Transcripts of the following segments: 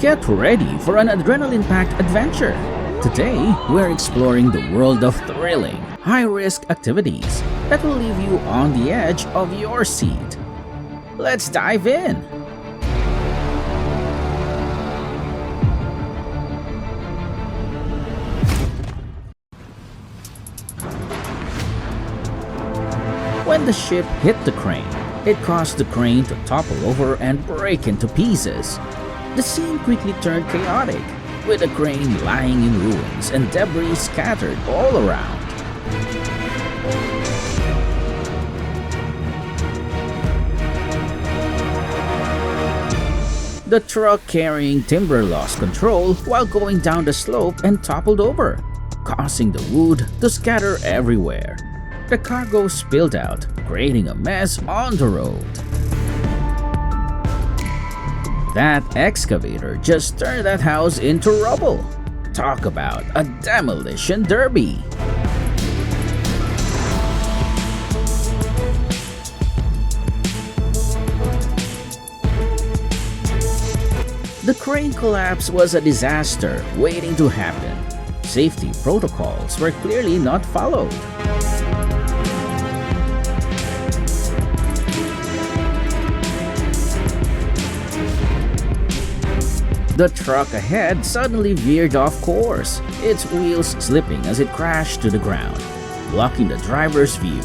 Get ready for an adrenaline-packed adventure. Today, we're exploring the world of thrilling, high-risk activities that will leave you on the edge of your seat. Let's dive in! When the ship hit the crane, it caused the crane to topple over and break into pieces. The scene quickly turned chaotic, with the crane lying in ruins and debris scattered all around. The truck carrying timber lost control while going down the slope and toppled over, causing the wood to scatter everywhere. The cargo spilled out, creating a mess on the road. That excavator just turned that house into rubble. Talk about a demolition derby. The crane collapse was a disaster waiting to happen. Safety protocols were clearly not followed. The truck ahead suddenly veered off course, its wheels slipping as it crashed to the ground, blocking the driver's view.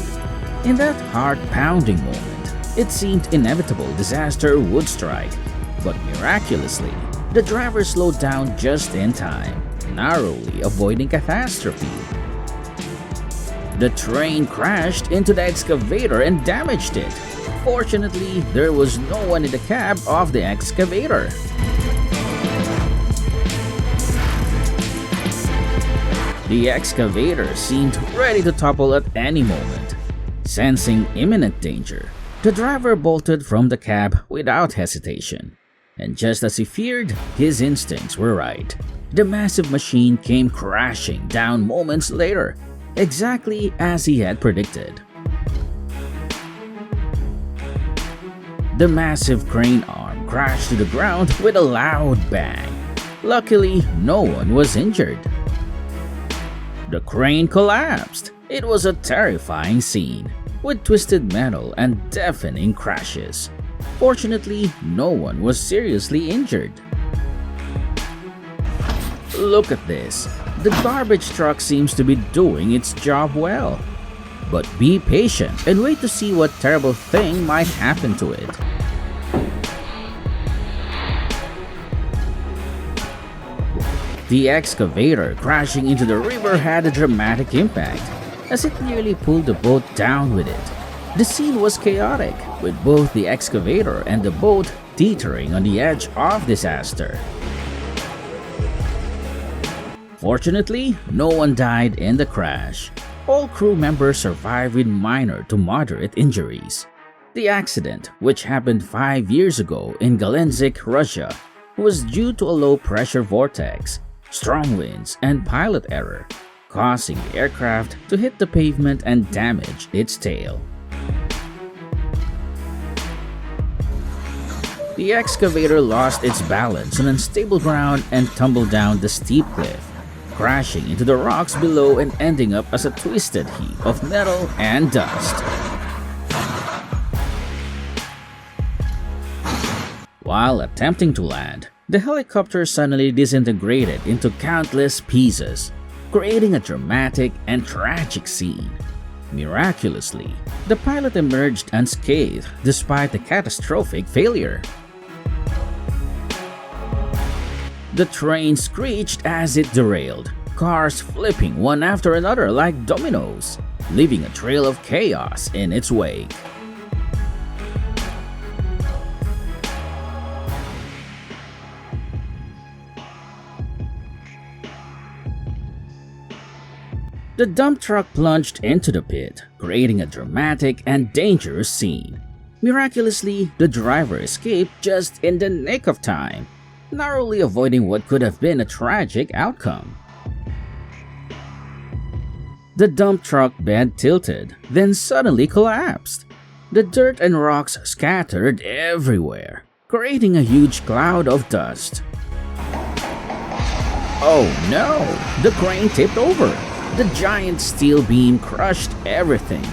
In that heart-pounding moment, it seemed inevitable disaster would strike, but miraculously, the driver slowed down just in time, narrowly avoiding catastrophe. The train crashed into the excavator and damaged it. Fortunately, there was no one in the cab of the excavator. The excavator seemed ready to topple at any moment. Sensing imminent danger, the driver bolted from the cab without hesitation. And just as he feared, his instincts were right. The massive machine came crashing down moments later, exactly as he had predicted. The massive crane arm crashed to the ground with a loud bang. Luckily, no one was injured. The crane collapsed. It was a terrifying scene, with twisted metal and deafening crashes. Fortunately, no one was seriously injured. Look at this. The garbage truck seems to be doing its job well. But be patient and wait to see what terrible thing might happen to it. The excavator crashing into the river had a dramatic impact, as it nearly pulled the boat down with it. The scene was chaotic, with both the excavator and the boat teetering on the edge of disaster. Fortunately, no one died in the crash. All crew members survived with minor to moderate injuries. The accident, which happened 5 years ago in Galenzik, Russia, was due to a low-pressure vortex, strong winds, and pilot error, causing the aircraft to hit the pavement and damage its tail. The excavator lost its balance on unstable ground and tumbled down the steep cliff, crashing into the rocks below and ending up as a twisted heap of metal and dust. While attempting to land, the helicopter suddenly disintegrated into countless pieces, creating a dramatic and tragic scene. Miraculously, the pilot emerged unscathed despite the catastrophic failure. The train screeched as it derailed, cars flipping one after another like dominoes, leaving a trail of chaos in its wake. The dump truck plunged into the pit, creating a dramatic and dangerous scene. Miraculously, the driver escaped just in the nick of time, narrowly avoiding what could have been a tragic outcome. The dump truck bed tilted, then suddenly collapsed. The dirt and rocks scattered everywhere, creating a huge cloud of dust. Oh no! The crane tipped over. The giant steel beam crushed everything.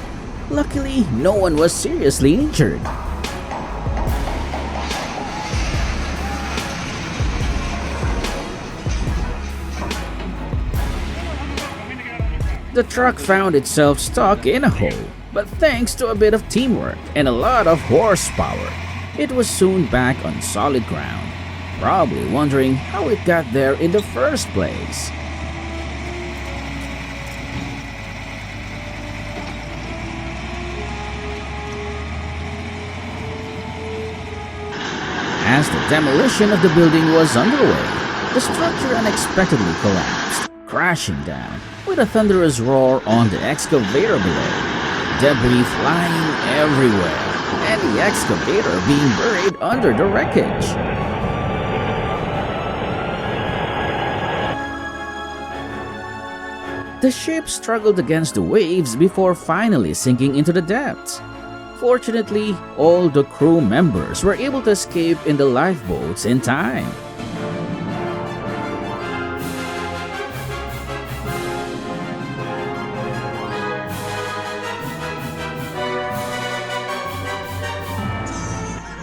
Luckily, no one was seriously injured. The truck found itself stuck in a hole, but thanks to a bit of teamwork and a lot of horsepower, it was soon back on solid ground, probably wondering how it got there in the first place. As the demolition of the building was underway, the structure unexpectedly collapsed, crashing down with a thunderous roar on the excavator below, debris flying everywhere, and the excavator being buried under the wreckage. The ship struggled against the waves before finally sinking into the depths. Fortunately, all the crew members were able to escape in the lifeboats in time.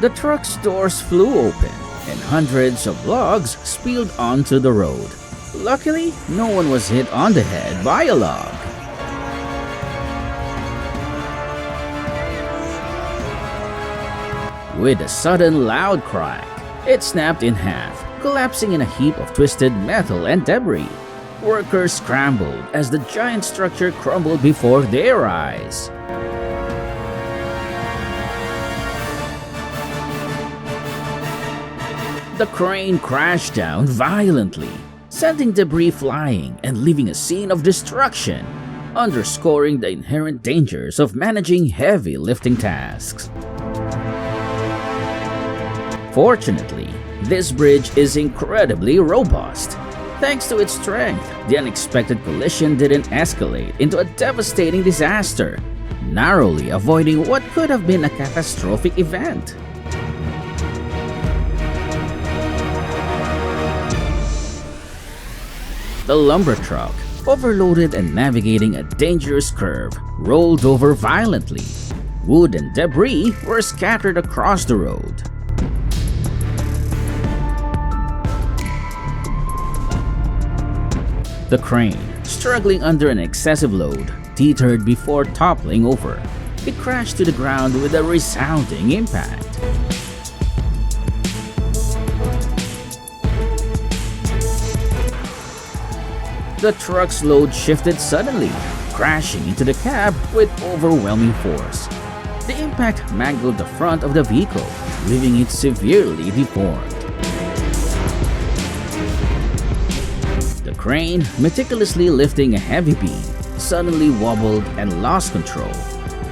The truck's doors flew open, and hundreds of logs spilled onto the road. Luckily, no one was hit on the head by a log. With a sudden loud crack, it snapped in half, collapsing in a heap of twisted metal and debris. Workers scrambled as the giant structure crumbled before their eyes. The crane crashed down violently, sending debris flying and leaving a scene of destruction, underscoring the inherent dangers of managing heavy lifting tasks. Fortunately, this bridge is incredibly robust. Thanks to its strength, the unexpected collision didn't escalate into a devastating disaster, narrowly avoiding what could have been a catastrophic event. The lumber truck, overloaded and navigating a dangerous curve, rolled over violently. Wood and debris were scattered across the road. The crane, struggling under an excessive load, teetered before toppling over. It crashed to the ground with a resounding impact. The truck's load shifted suddenly, crashing into the cab with overwhelming force. The impact mangled the front of the vehicle, leaving it severely deformed. The crane, meticulously lifting a heavy beam, suddenly wobbled and lost control.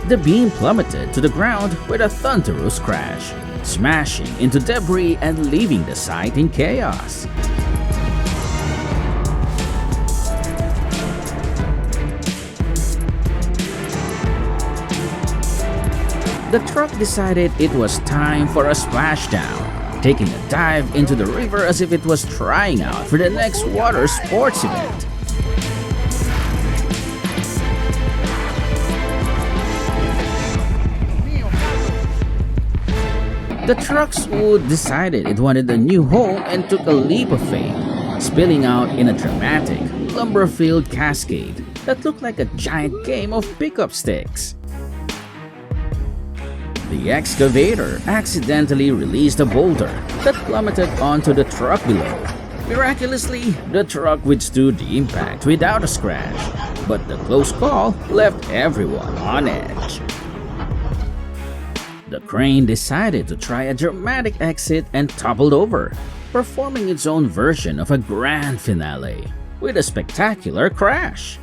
The beam plummeted to the ground with a thunderous crash, smashing into debris and leaving the site in chaos. The truck decided it was time for a splashdown, taking a dive into the river as if it was trying out for the next water sports event. The truck's wood decided it wanted a new home and took a leap of faith, spilling out in a dramatic, lumber-filled cascade that looked like a giant game of pickup sticks. The excavator accidentally released a boulder that plummeted onto the truck below. Miraculously, the truck withstood the impact without a scratch, but the close call left everyone on edge. The crane decided to try a dramatic exit and toppled over, performing its own version of a grand finale with a spectacular crash.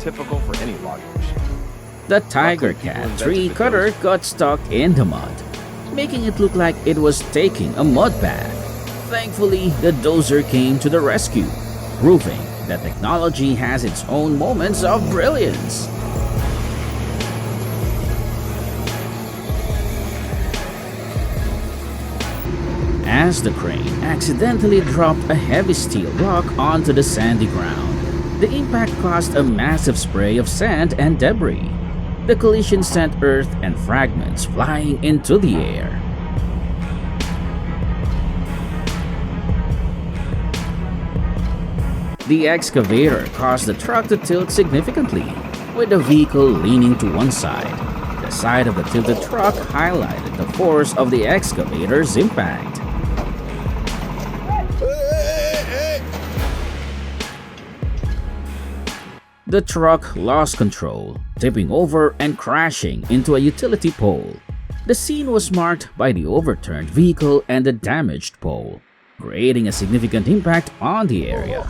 Typical for any logging machine. The Tiger Cat tree cutter got stuck in the mud, making it look like it was taking a mud bath. Thankfully, the dozer came to the rescue, proving that technology has its own moments of brilliance. as the crane accidentally dropped a heavy steel block onto the sandy ground. The impact caused a massive spray of sand and debris. The collision sent earth and fragments flying into the air. The excavator caused the truck to tilt significantly, with the vehicle leaning to one side. The side of the tilted truck highlighted the force of the excavator's impact. The truck lost control, tipping over and crashing into a utility pole. The scene was marked by the overturned vehicle and the damaged pole, creating a significant impact on the area.